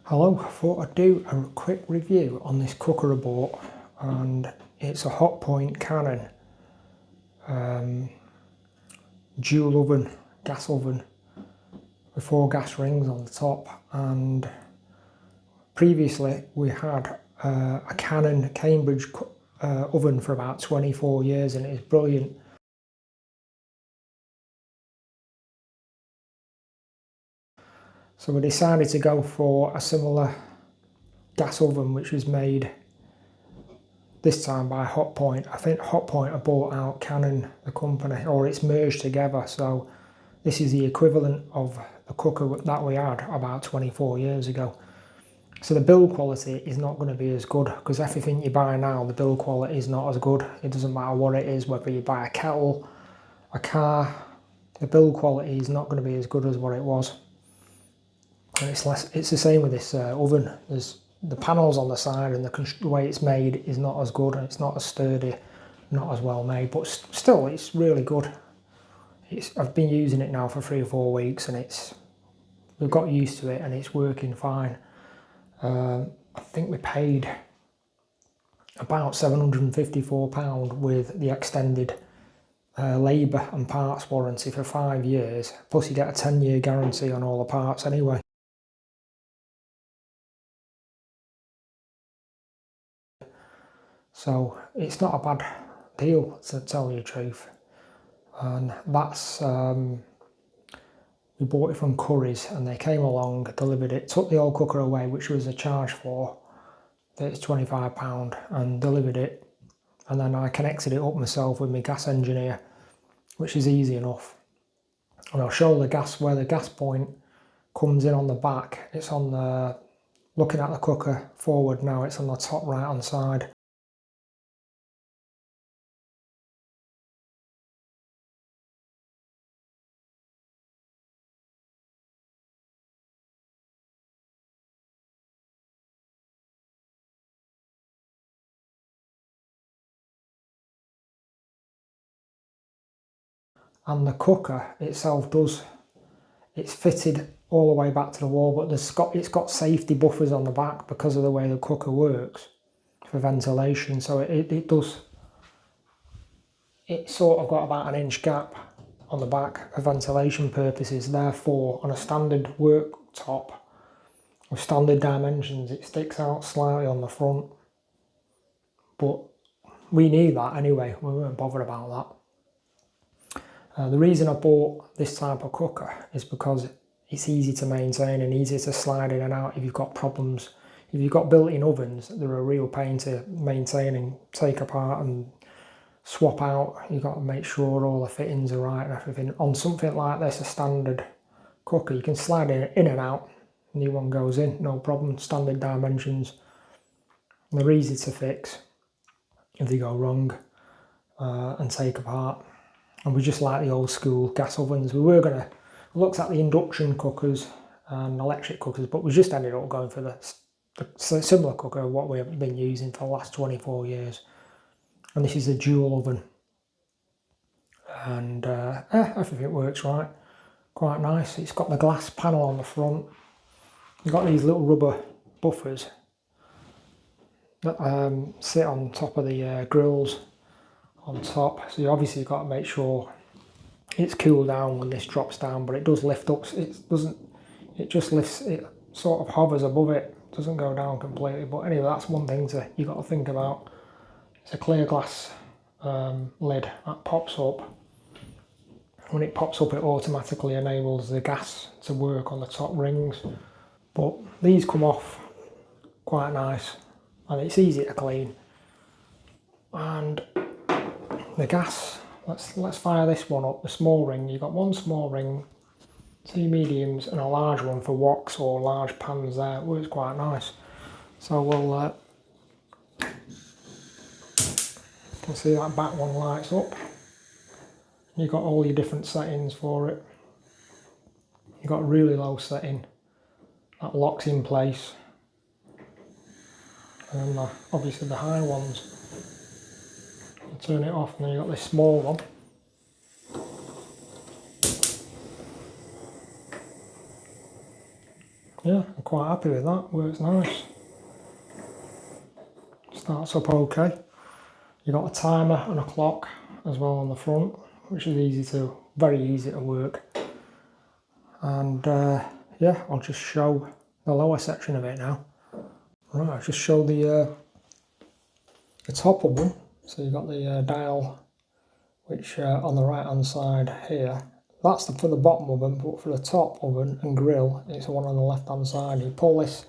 Hello, I thought I'd do a quick review on this cooker I bought, and it's a HOTPOINT CANON dual oven, gas oven with 4 gas rings on the top. And previously we had a CANON Cambridge oven for about 24 years, and it is brilliant. So we decided to go for a similar gas oven, which was made this time by HOTPOINT. I think HOTPOINT have bought out CANON, the company, or it's merged together. So this is the equivalent of the cooker that we had about 24 years ago. So the build quality is not going to be as good, because everything you buy now, the build quality is not as good. It doesn't matter what it is, whether you buy a kettle, a car, the build quality is not going to be as good as what it was. And it's the same with this oven. There's the panels on the side, and the way it's made is not as good, and it's not as sturdy, not as well made, but still it's really good. I've been using it now for 3 or 4 weeks, and we've got used to it, and it's working fine. I think we paid about £754 with the extended labour and parts warranty for 5 years, plus you get a 10-year guarantee on all the parts anyway. So it's not a bad deal, to tell you the truth. And that's, we bought it from Curry's, and they came along, delivered it, took the old cooker away, which was a charge for, it's £25, and delivered it. And then I connected it up myself with my gas engineer, which is easy enough. And I'll show the gas, where the gas point comes in on the back. It's on the, looking at the cooker forward now, it's on the top right hand side. And the cooker itself it's fitted all the way back to the wall, but it's got safety buffers on the back because of the way the cooker works for ventilation. So it's sort of got about 1 inch gap on the back for ventilation purposes. Therefore, on a standard worktop with standard dimensions, it sticks out slightly on the front. But we knew that anyway, we weren't bothered about that. The reason I bought this type of cooker is because it's easy to maintain and easy to slide in and out if you've got problems. If you've got built-in ovens, they're a real pain to maintain and take apart and swap out. You've got to make sure all the fittings are right and everything. On something like this, a standard cooker, you can slide in and out. New one goes in, no problem, standard dimensions. And they're easy to fix if they go wrong and take apart. And we just like the old school gas ovens. We looked at the induction cookers and electric cookers, but we just ended up going for the similar cooker, what we've been using for the last 24 years. And this is a dual oven. And everything works right, quite nice. It's got the glass panel on the front. You've got these little rubber buffers that sit on top of the grills on top, so you obviously got to make sure it's cooled down when this drops down, but it does lift up. It just lifts, it sort of hovers above it, doesn't go down completely. But anyway, that's one thing you got to think about. It's a clear glass lid that pops up. When it pops up, it automatically enables the gas to work on the top rings. But these come off quite nice, and it's easy to clean. And the gas, let's fire this one up, the small ring. You've got 1 small ring, 2 mediums, and a large one for woks or large pans there. It works quite nice. So we'll, you can see that back one lights up. You've got all your different settings for it. You've got a really low setting, that locks in place. And then obviously the high ones. Turn it off, and then you've got this small one. Yeah, quite happy with that, works nice. Starts up okay. You've got a timer and a clock as well on the front, which is very easy to work. And yeah, I'll just show the lower section of it now. Right, I'll just show the top oven. So you've got the dial, which on the right hand side here, that's for the bottom oven, but for the top oven and grill, it's the one on the left hand side. You pull this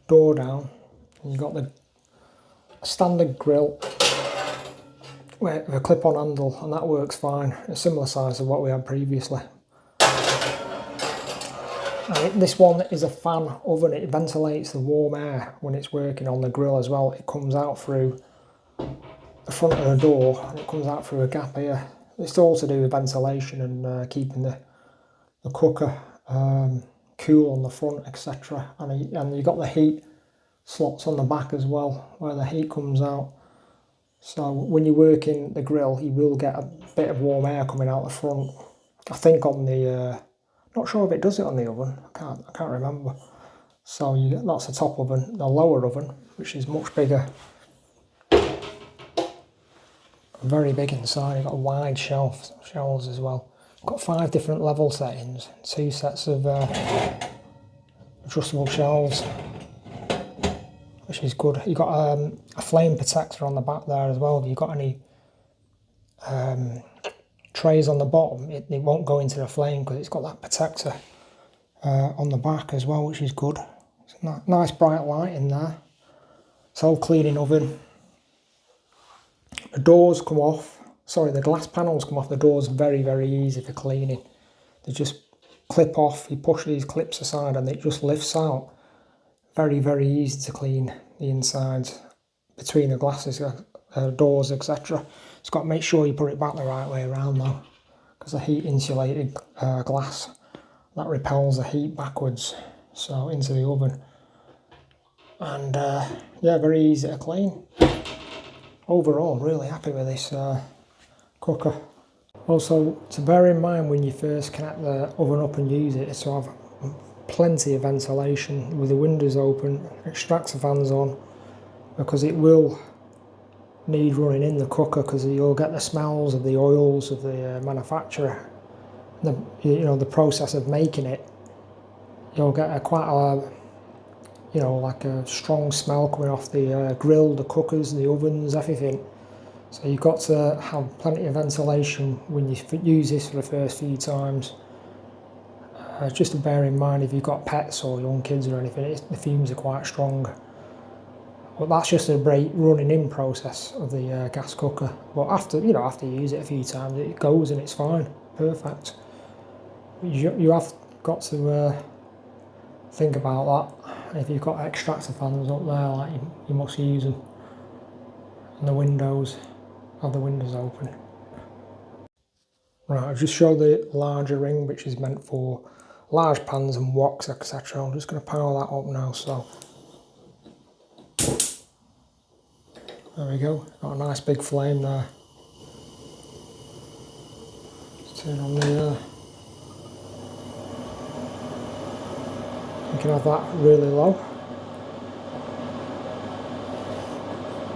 door down, and you've got the standard grill with a clip-on handle, and that works fine. A similar size to what we had previously. This one is a fan oven. It ventilates the warm air when it's working on the grill as well. It comes out through the front of the door and it comes out through a gap here. It's all to do with ventilation and keeping the cooker cool on the front, etc. And you've got the heat slots on the back as well, where the heat comes out. So when you work in the grill, you will get a bit of warm air coming out the front. I think on the, not sure if it does it on the oven. I can't remember. So that's the top oven. The lower oven, which is much bigger, very big inside. You've got wide shelves as well. Got 5 different level settings, 2 sets of adjustable shelves, which is good. You've got a flame protector on the back there as well. If you've got any trays on the bottom, it won't go into the flame because it's got that protector on the back as well, which is good. It's a nice bright light in there. Self-cleaning oven. The doors come off, sorry, the glass panels come off the doors very, very easy for cleaning. They just clip off, you push these clips aside and it just lifts out. Very, very easy to clean the insides between the glasses, doors, etc. Just got to make sure you put it back the right way around though, because the heat insulated glass, that repels the heat backwards, so into the oven. And yeah, very easy to clean. Overall, really happy with this cooker. Also, to bear in mind when you first connect the oven up and use it, is to have plenty of ventilation with the windows open, extractor fans on, because it will need running in the cooker because you'll get the smells of the oils of the manufacturer. The process of making it, you'll get quite a like a strong smell coming off the grill, the cookers, the ovens, everything. So you've got to have plenty of ventilation when you use this for the first few times. Just to bear in mind if you've got pets or young kids or anything, the fumes are quite strong. But that's just a running in process of the gas cooker. But after you use it a few times, it goes and it's fine, perfect. You have got to think about that. If you've got extractor fans up there, like you must use them. And the windows, have the windows open. Right, I've just showed the larger ring, which is meant for large pans and woks, etc. I'm just going to power that up now. So there we go. Got a nice big flame there. Let's turn on the you can have that really low.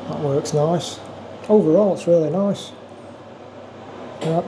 That works nice. Overall, it's really nice. Yep.